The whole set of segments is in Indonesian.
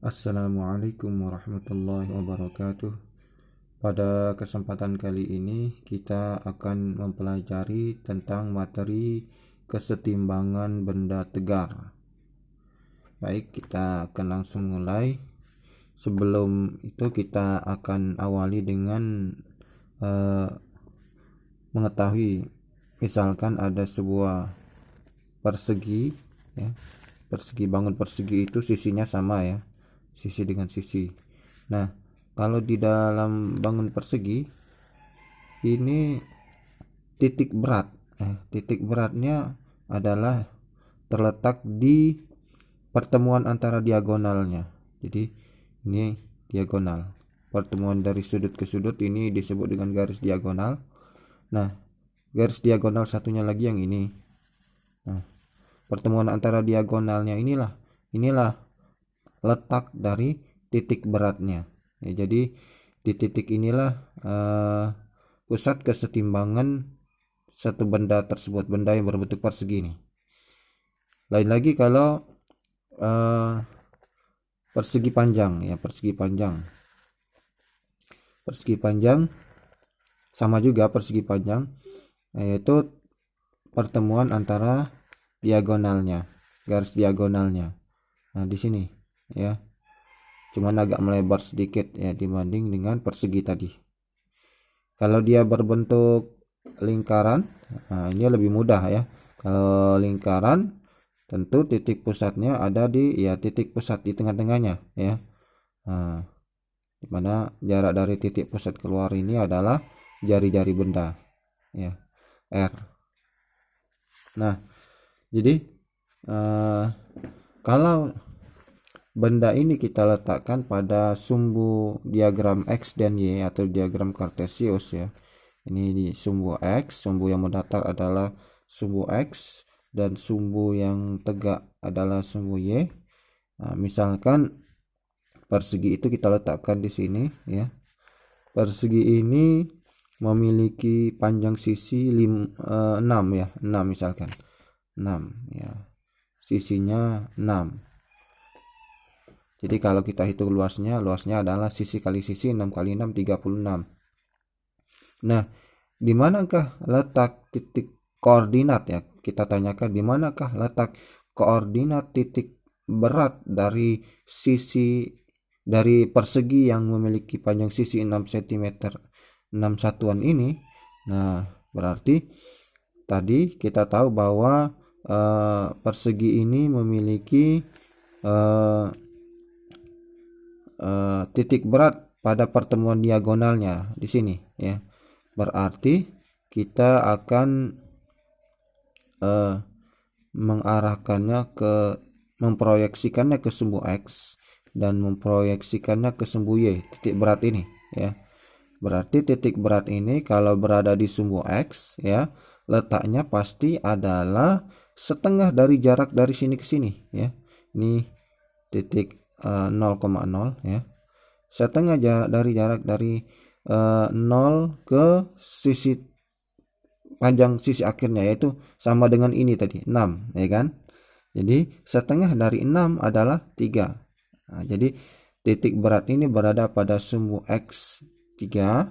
Assalamualaikum warahmatullahi wabarakatuh. Pada kesempatan kali ini kita akan mempelajari tentang materi kesetimbangan benda tegar. Baik, kita akan langsung mulai. Sebelum itu kita akan awali dengan mengetahui, misalkan ada sebuah persegi, ya. Bangun persegi itu sisinya sama, ya, sisi dengan sisi. Nah, kalau di dalam bangun persegi ini titik beratnya adalah terletak di pertemuan antara diagonalnya. Jadi ini diagonal, pertemuan dari sudut ke sudut ini disebut dengan garis diagonal. Nah, garis diagonal satunya lagi yang ini. Nah, pertemuan antara diagonalnya inilah letak dari titik beratnya, ya. Jadi di titik inilah pusat kesetimbangan satu benda tersebut, benda yang berbentuk persegi ini. Lain lagi kalau persegi panjang, ya, persegi panjang sama juga persegi panjang, yaitu pertemuan antara diagonalnya, garis diagonalnya. Nah, di sini, ya, cuman agak melebar sedikit, ya, dibanding dengan persegi tadi. Kalau dia berbentuk lingkaran, nah, ini lebih mudah, ya. Kalau lingkaran tentu titik pusatnya ada di, ya, titik pusat di tengah-tengahnya, ya. Nah, dimana jarak dari titik pusat keluar ini adalah jari-jari benda, ya, R. Nah, jadi kalau benda ini kita letakkan pada sumbu diagram X dan Y atau diagram Cartesius, ya. Ini di sumbu X, sumbu yang mendatar adalah sumbu X dan sumbu yang tegak adalah sumbu Y. Nah, misalkan persegi itu kita letakkan di sini, ya. Persegi ini memiliki panjang sisi 6, ya, 6 misalkan. 6, ya. Sisinya 6. Jadi kalau kita hitung luasnya adalah sisi kali sisi 6 kali 6 36. Nah, di manakah letak titik koordinat, ya? Kita tanyakan di manakah letak koordinat titik berat dari sisi dari persegi yang memiliki panjang sisi 6 cm 6 satuan ini. Nah, berarti tadi kita tahu bahwa persegi ini memiliki titik berat pada pertemuan diagonalnya di sini, ya. Berarti kita akan memproyeksikannya ke sumbu X dan memproyeksikannya ke sumbu Y, titik berat ini, ya. Berarti titik berat ini kalau berada di sumbu X, ya, letaknya pasti adalah setengah dari jarak dari sini ke sini, ya. Ini titik 0,0, ya. Setengah dari jarak dari 0 ke sisi panjang sisi akhirnya, yaitu sama dengan ini tadi 6, ya kan. Jadi setengah dari 6 adalah 3. Nah, jadi titik berat ini berada pada sumbu X 3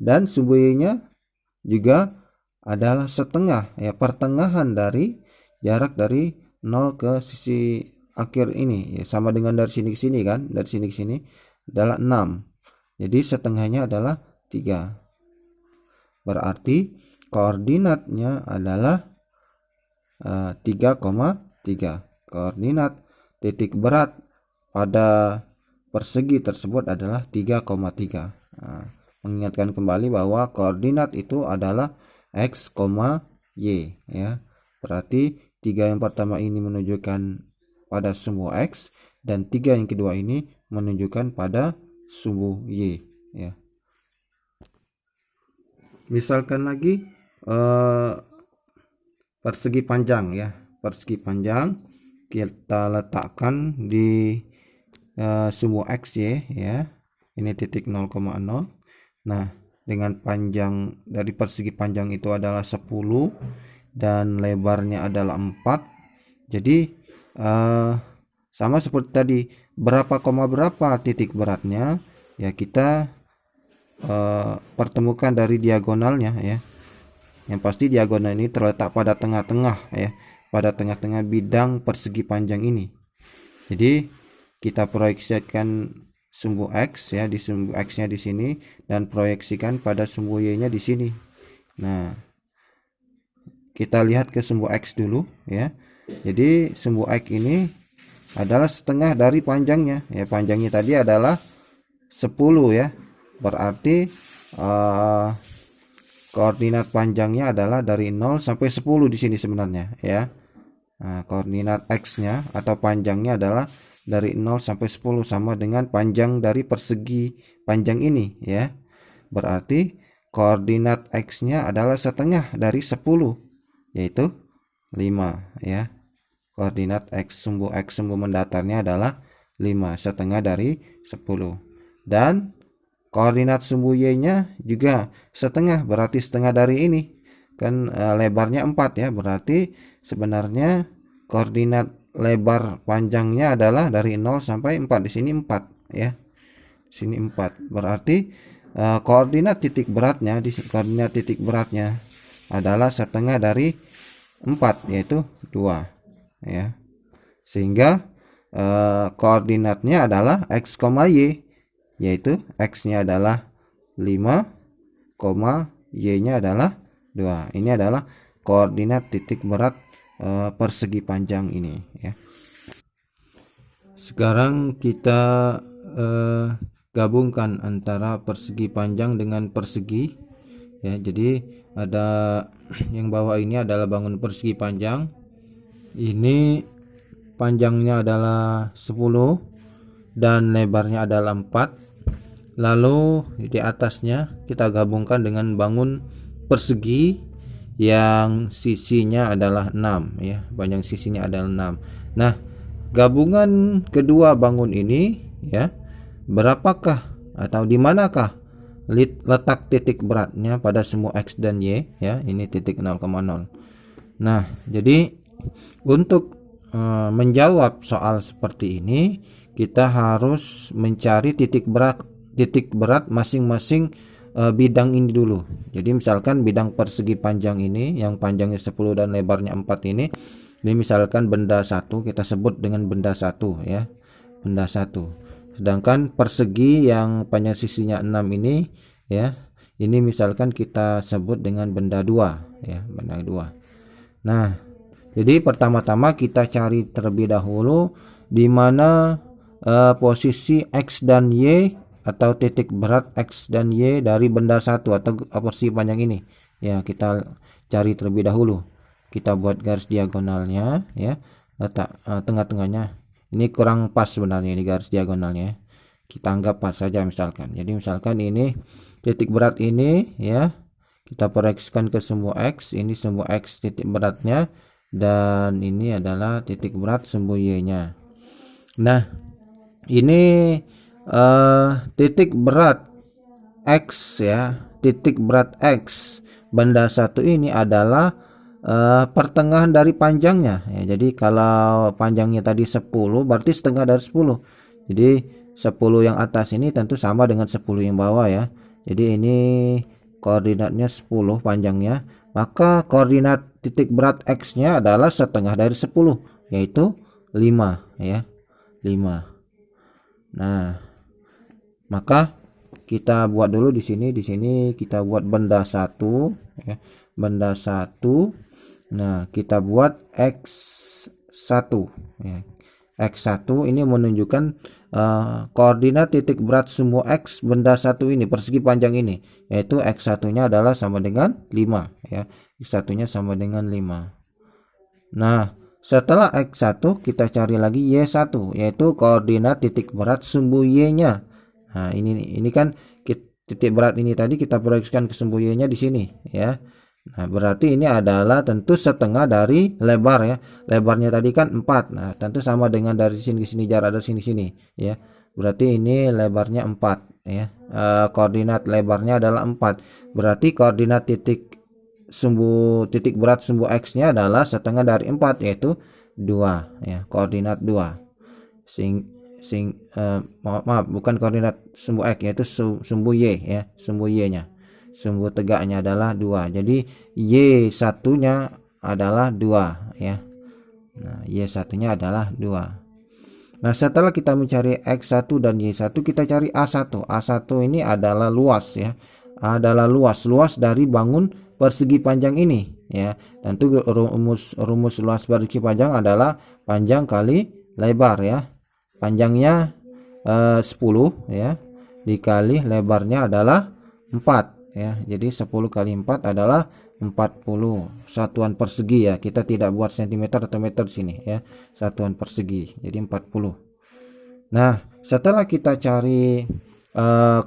dan sumbu Y-nya juga adalah setengah, ya, pertengahan dari jarak dari 0 ke sisi akhir ini, ya, sama dengan dari sini ke sini kan, dari sini ke sini adalah 6. Jadi setengahnya adalah 3. Berarti koordinatnya adalah 3,3. Koordinat titik berat pada persegi tersebut adalah 3,3. Nah, mengingatkan kembali bahwa koordinat itu adalah X, Y, ya. Berarti 3 yang pertama ini menunjukkan pada sumbu X dan 3 yang kedua ini menunjukkan pada sumbu Y, ya. Misalkan lagi persegi panjang, ya. Persegi panjang kita letakkan di sumbu X, Y, ya. Ini titik 0,0. Nah, dengan panjang dari persegi panjang itu adalah 10 dan lebarnya adalah 4. Jadi sama seperti tadi, berapa koma berapa titik beratnya, ya kita pertemukan dari diagonalnya ya. Yang pasti diagonal ini terletak pada tengah-tengah ya, pada tengah-tengah bidang persegi panjang ini. Jadi kita proyeksikan sumbu X ya, di sumbu X-nya di sini, dan proyeksikan pada sumbu Y-nya di sini. Nah, kita lihat ke sumbu X dulu ya. Jadi sumbu X ini adalah setengah dari panjangnya ya. Panjangnya tadi adalah 10 ya. Berarti koordinat panjangnya adalah dari 0 sampai 10 di sini sebenarnya ya. Nah, koordinat X-nya atau panjangnya adalah dari 0 sampai 10, sama dengan panjang dari persegi panjang ini ya. Berarti koordinat X-nya adalah setengah dari 10, yaitu 5 ya. Koordinat X sumbu mendatarnya adalah 5, setengah dari 10. Dan koordinat sumbu Y-nya juga setengah, berarti setengah dari ini. Kan lebarnya 4 ya, berarti sebenarnya koordinat lebar panjangnya adalah dari 0 sampai 4. Di sini 4 ya. Sini 4. Berarti koordinat titik beratnya adalah setengah dari 4, yaitu 2 ya. Sehingga koordinatnya adalah X, Y, yaitu X-nya adalah 5, Y-nya adalah 2. Ini adalah koordinat titik berat persegi panjang ini ya. Sekarang kita gabungkan antara persegi panjang dengan persegi ya. Jadi ada yang bawah ini adalah bangun persegi panjang. Ini panjangnya adalah 10 dan lebarnya adalah 4. Lalu di atasnya kita gabungkan dengan bangun persegi yang sisinya adalah 6 ya. Panjang sisinya adalah 6. Nah, gabungan kedua bangun ini ya, berapakah atau di manakah letak titik beratnya pada semua X dan Y ya. Ini titik 0,0. Nah, jadi untuk menjawab soal seperti ini, kita harus mencari titik berat masing-masing bidang ini dulu. Jadi misalkan bidang persegi panjang ini yang panjangnya 10 dan lebarnya 4 ini misalkan benda 1, kita sebut dengan benda 1 ya. Benda 1. Sedangkan persegi yang panjang sisinya 6 ini ya, ini misalkan kita sebut dengan benda 2 ya, benda 2. Nah, jadi pertama-tama kita cari terlebih dahulu di mana posisi X dan Y atau titik berat X dan Y dari benda 1 atau persegi panjang ini ya. Kita cari terlebih dahulu, kita buat garis diagonalnya ya, letak tengah-tengahnya. Ini kurang pas sebenarnya, ini garis diagonalnya, kita anggap pas saja misalkan. Jadi misalkan ini titik berat ini ya, kita proyeksikan ke sumbu X. Ini sumbu X titik beratnya, dan ini adalah titik berat sumbu Y-nya. Nah, ini titik berat X ya, titik berat X benda 1 ini adalah pertengahan dari panjangnya ya. Jadi kalau panjangnya tadi 10, berarti setengah dari 10. Jadi 10 yang atas ini tentu sama dengan 10 yang bawah ya. Jadi ini koordinatnya 10 panjangnya, maka koordinat titik berat X-nya adalah setengah dari 10, yaitu 5 ya. 5. Nah, maka kita buat dulu di sini. Di sini kita buat benda 1 ya, benda 1. Nah, kita buat X1 ya. X1 ini menunjukkan koordinat titik berat sumbu X benda 1 ini, persegi panjang ini, yaitu X1-nya adalah sama dengan 5 ya. X1-nya sama dengan 5. Nah, setelah X1 kita cari lagi Y1, yaitu koordinat titik berat sumbu Y-nya. Nah, ini kan titik berat ini tadi kita proyeksikan ke sumbu Y-nya di sini ya. Nah, berarti ini adalah tentu setengah dari lebar ya. Lebarnya tadi kan 4. Nah, tentu sama dengan dari sini ke sini, jarak dari sini sini ya. Berarti ini lebarnya 4 ya. Koordinat lebarnya adalah 4. Berarti koordinat titik berat sumbu X-nya adalah setengah dari 4, yaitu 2 ya, koordinat 2. maaf, bukan koordinat sumbu X, yaitu sumbu Y ya, sumbu Y-nya. Sumbu tegaknya adalah 2. Jadi Y satunya adalah 2 ya. Nah, Y satunya adalah 2. Nah, setelah kita mencari X1 dan Y1, kita cari A1. A1 ini adalah luas ya. Adalah luas dari bangun persegi panjang ini ya. Dan itu rumus luas persegi panjang adalah panjang kali lebar ya. Panjangnya 10 ya, dikali lebarnya adalah 4 ya. Jadi 10 kali 4 adalah 40 satuan persegi ya. Kita tidak buat cm atau meter di sini ya. Satuan persegi. Jadi 40. Nah, setelah kita cari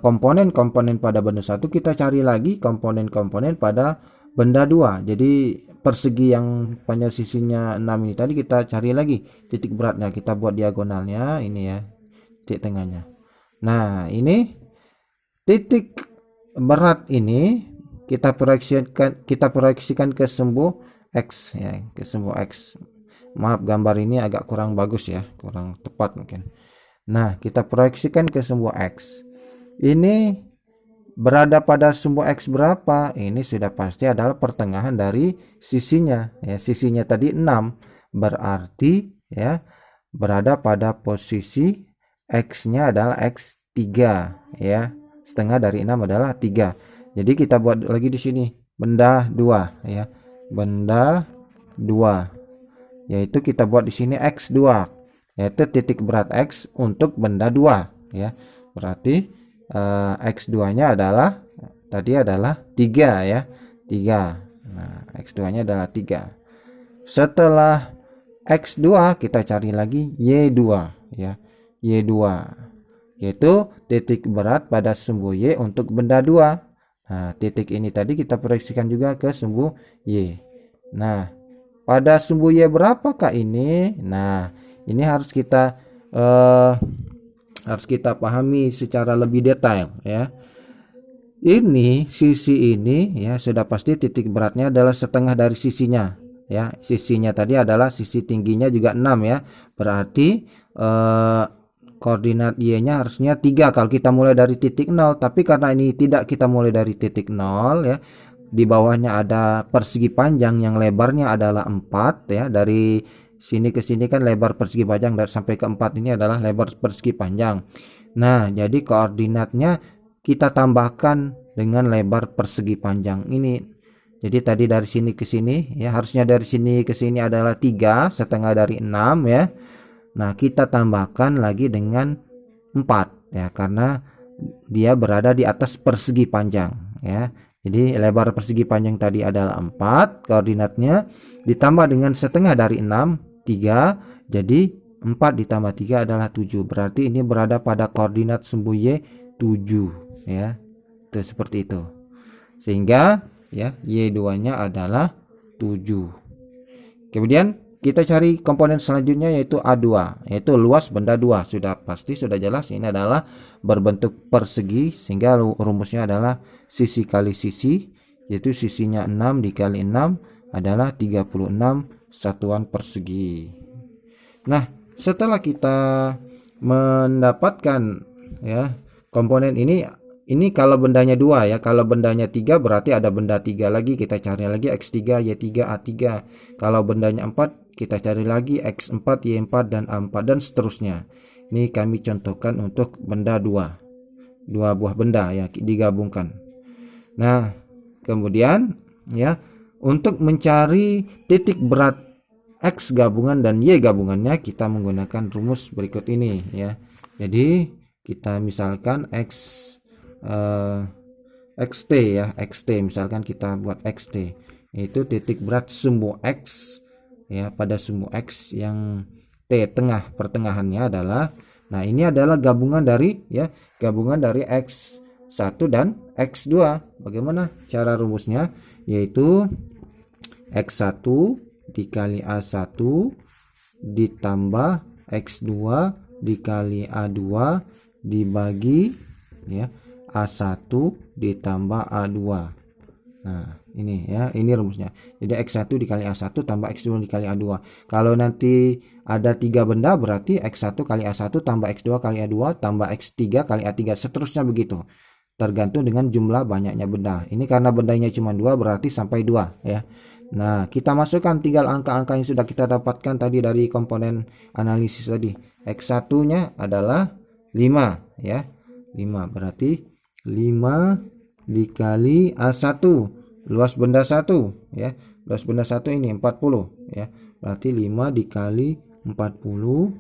komponen-komponen pada benda 1, kita cari lagi komponen-komponen pada benda 2. Jadi persegi yang panjang sisinya 6 ini tadi kita cari lagi titik beratnya, kita buat diagonalnya ini ya, titik tengahnya. Nah, ini titik berat ini kita proyeksikan ke sumbu X ya, ke sumbu X. Maaf, gambar ini agak kurang bagus ya, kurang tepat mungkin. Nah, kita proyeksikan ke sumbu X. Ini berada pada sumbu X berapa? Ini sudah pasti adalah pertengahan dari sisinya ya. Sisinya tadi 6, berarti ya berada pada posisi X-nya adalah X3 ya. Setengah dari 6 adalah 3. Jadi kita buat lagi di sini benda 2 ya. Benda 2. Yaitu kita buat di sini X2, yaitu titik berat X untuk benda 2 ya. Berarti X2-nya adalah tadi adalah 3 ya. 3. Nah, X2-nya adalah 3. Setelah X2 kita cari lagi Y2 ya. Y2 yaitu titik berat pada sumbu Y untuk benda 2. Nah, titik ini tadi kita proyeksikan juga ke sumbu Y. Nah, pada sumbu Y berapakah ini? Nah, ini harus kita pahami secara lebih detail ya. Ini sisi ini ya sudah pasti titik beratnya adalah setengah dari sisinya ya. Sisinya tadi adalah sisi tingginya juga 6 ya. Berarti koordinat Y-nya harusnya 3 kalau kita mulai dari titik 0, tapi karena ini tidak kita mulai dari titik 0 ya. Di bawahnya ada persegi panjang yang lebarnya adalah 4 ya. Dari sini ke sini kan lebar persegi panjang sampai ke 4 ini adalah lebar persegi panjang. Nah, jadi koordinatnya kita tambahkan dengan lebar persegi panjang ini. Jadi tadi dari sini ke sini ya, harusnya dari sini ke sini adalah 3 setengah dari 6 ya. Nah, kita tambahkan lagi dengan 4 ya, karena dia berada di atas persegi panjang ya. Jadi lebar persegi panjang tadi adalah 4 koordinatnya, ditambah dengan setengah dari 6 3, jadi 4 ditambah 3 adalah 7. Berarti ini berada pada koordinat sumbu Y 7 ya. Itu seperti itu. Sehingga ya Y2-nya adalah 7. Kemudian kita cari komponen selanjutnya yaitu A2, yaitu luas benda 2. Sudah pasti, sudah jelas ini adalah berbentuk persegi sehingga rumusnya adalah sisi kali sisi, yaitu sisinya 6 dikali 6 adalah 36 satuan persegi. Nah, setelah kita mendapatkan ya komponen ini kalau bendanya 2 ya. Kalau bendanya 3 berarti ada benda 3 lagi, kita cari lagi X3, Y3, A3. Kalau bendanya 4 kita cari lagi X4, Y4 dan A4 dan seterusnya. Ini kami contohkan untuk benda 2 buah benda ya digabungkan. Nah, kemudian ya untuk mencari titik berat X gabungan dan Y gabungannya kita menggunakan rumus berikut ini ya. Jadi kita misalkan XT ya, XT misalkan kita buat XT, yaitu titik berat sumbu X ya pada sumbu X yang T tengah pertengahannya adalah, nah ini adalah gabungan dari X1 dan X2. Bagaimana cara rumusnya? Yaitu X1 dikali A1 ditambah X2 dikali A2 dibagi ya A1 ditambah A2. Nah, ini ya, ini rumusnya. Jadi X1 dikali A1 tambah X2 dikali A2. Kalau nanti ada 3 benda berarti X1 kali A1 tambah X2 kali A2 tambah X3 kali A3 seterusnya begitu. Tergantung dengan jumlah banyaknya benda. Ini karena bendanya cuma 2 berarti sampai 2 ya. Nah, kita masukkan tinggal angka-angka yang sudah kita dapatkan tadi dari komponen analisis tadi. X1-nya adalah 5 ya. 5 berarti 5 dikali A1 luas benda 1 ya. Luas benda 1 ini 40 ya. Berarti 5 dikali 40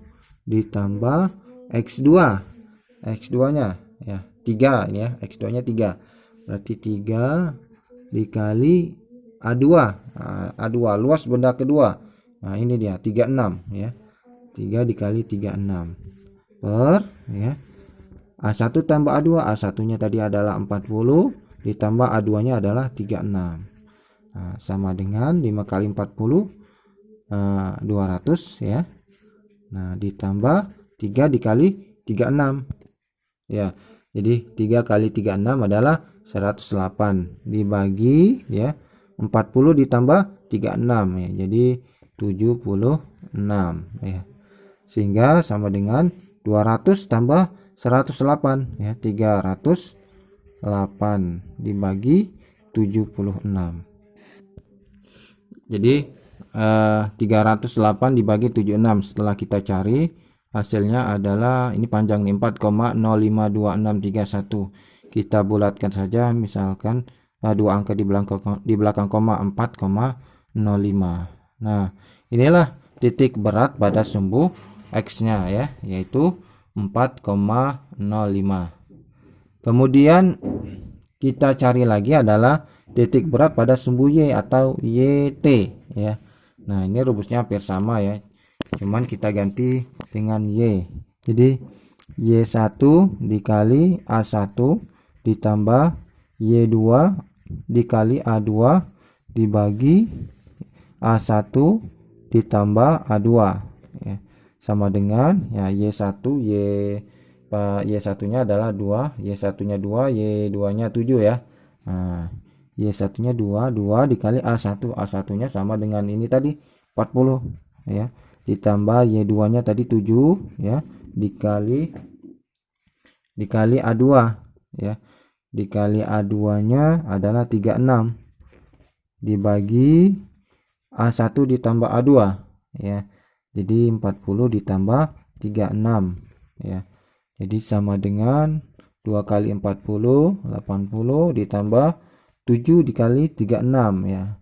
ditambah X2. X2-nya ya 3 ini ya. X2-nya 3. Berarti 3 dikali A2. Nah, A2 luas benda kedua. Nah, ini dia 36 ya. 3 dikali 36 per ya. A1 tambah A2. A1-nya tadi adalah 40 ditambah A2-nya adalah 36. Nah, sama dengan 5 kali 40 200 ya. Nah, ditambah 3 dikali 36 ya. Jadi 3 kali 36 adalah 108 dibagi ya 40 ditambah 36 ya. Jadi 76 ya. Sehingga sama dengan 200 tambah 108 ya. 308 dibagi 76. Jadi 308 dibagi 76 setelah kita cari hasilnya adalah ini panjang nih 4,052631. Kita bulatkan saja misalkan dua angka di belakang koma 4,05. Nah, inilah titik berat pada sumbu X-nya ya, yaitu 4,05. Kemudian kita cari lagi adalah titik berat pada sumbu Y atau YT ya. Nah, ini rumusnya hampir sama ya. Cuman kita ganti dengan Y. Jadi Y1 dikali A1 ditambah Y2 dikali A2 dibagi A1 ditambah A2 ya. Sama dengan ya Y1 Y1-nya adalah 2, Y1-nya 2, Y2-nya 7 ya. Nah, Y1-nya 2 dikali A1. A1-nya sama dengan ini tadi 40 ya. Ditambah Y2-nya tadi 7 ya, dikali A2 ya. Dikali A2-nya adalah 36 dibagi A1 ditambah A2 ya. Jadi 40 ditambah 36 ya. Jadi sama dengan 2 kali 40 80 ditambah 7 dikali 36 ya.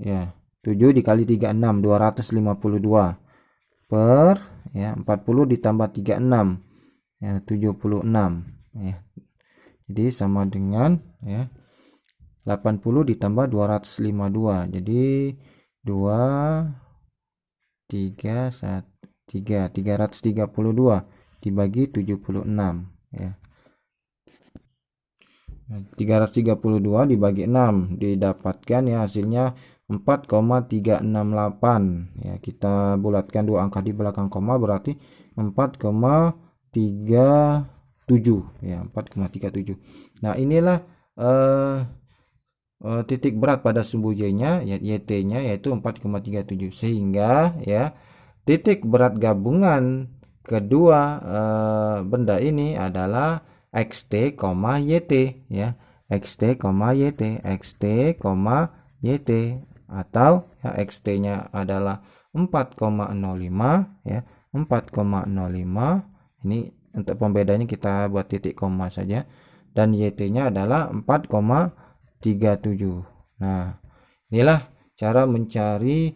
Ya, 7 dikali 36 252 per ya 40 ditambah 36 ya 76 ya. Jadi sama dengan ya 80 ditambah 252. Jadi 2 3 1 3 332 dibagi 76 ya. 332 dibagi 6 didapatkan ya hasilnya 4,368 ya. Kita bulatkan dua angka di belakang koma berarti 4,37 ya, 4,37. Nah, inilah titik berat pada sumbu Y-nya ya, YT-nya yaitu 4,37. Sehingga ya titik berat gabungan kedua benda ini adalah XT, YT ya. XT, YT, XT, YT atau ya, XT-nya adalah 4,05 ya. 4,05. Ini untuk pembedanya kita buat titik koma saja, dan YT-nya adalah 4,37. Nah, inilah cara mencari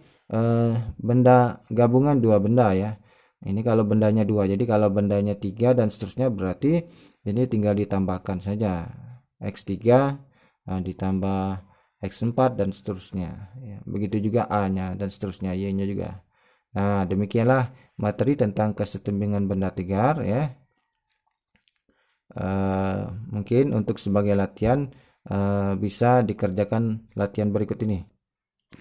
benda gabungan dua benda ya. Ini kalau bendanya 2, jadi kalau bendanya 3 dan seterusnya berarti ini tinggal ditambahkan saja X3 ditambah X4 dan seterusnya ya. Begitu juga A-nya dan seterusnya, Y-nya juga. Nah, demikianlah materi tentang kesetimbangan benda tegar ya. Mungkin untuk sebagai latihan bisa dikerjakan latihan berikut ini.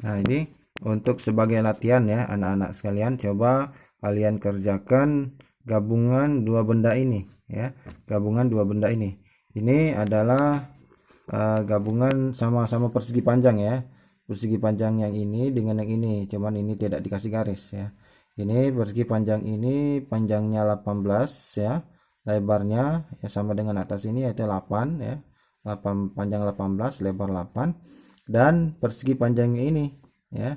Nah, ini untuk sebagai latihan ya anak-anak sekalian, coba kalian kerjakan gabungan dua benda ini ya. Gabungan dua benda ini adalah gabungan sama-sama persegi panjang ya. persegi panjang yang ini dengan yang ini, cuman ini tidak dikasih garis ya. Ini persegi panjang ini panjangnya 18 ya, lebarnya ya sama dengan atas ini yaitu 8 ya. 8 panjang 18, lebar 8, dan persegi panjangnya ini ya.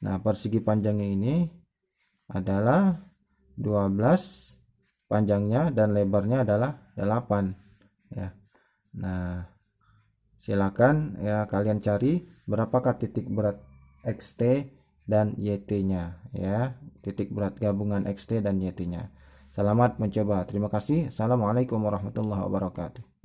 Nah, persegi panjangnya ini adalah 12 panjangnya dan lebarnya adalah 8 ya. Nah, silakan ya kalian cari berapakah titik berat XT dan YT-nya ya, titik berat gabungan XT dan YT-nya. Selamat mencoba. Terima kasih. Assalamualaikum warahmatullahi wabarakatuh.